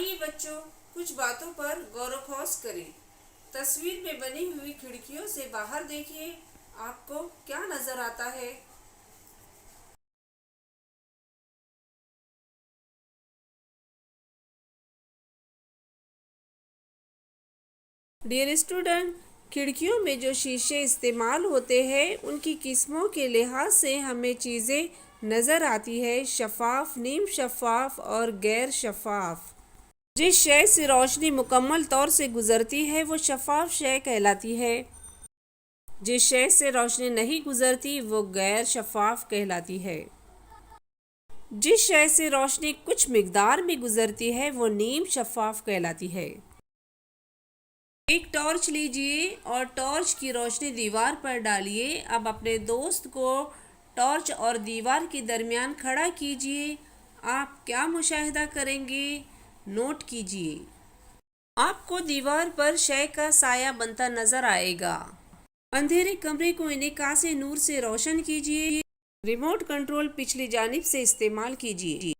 आइए बच्चों, कुछ बातों पर गौर खोज करें। तस्वीर में बनी हुई खिड़कियों से बाहर देखिए, आपको क्या नजर आता है? डियर स्टूडेंट, खिड़कियों में जो शीशे इस्तेमाल होते हैं उनकी किस्मों के लिहाज से हमें चीज़ें नज़र आती है, शफाफ, नीम शफाफ और गैर शफाफ। जिस शय से रोशनी मुकम्मल तौर से गुजरती है वो शफाफ शय कहलाती है। जिस शय से रोशनी नहीं गुजरती वो गैर शफाफ कहलाती है। जिस शय से रोशनी कुछ मिकदार में गुजरती है वो नीम शफाफ कहलाती है। एक टॉर्च लीजिए और टॉर्च की रोशनी दीवार पर डालिए। अब अपने दोस्त को टॉर्च और दीवार के दरमियान खड़ा कीजिए। आप क्या मुशाहिदा करेंगे? नोट कीजिए। आपको दीवार पर शय का साया बनता नजर आएगा। अंधेरे कमरे को इनेका से नूर से रोशन कीजिए। रिमोट कंट्रोल पिछली जानिब से इस्तेमाल कीजिए।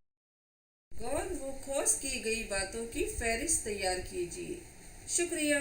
गौर व खोज की गई बातों की फहरिस्त तैयार कीजिए। शुक्रिया।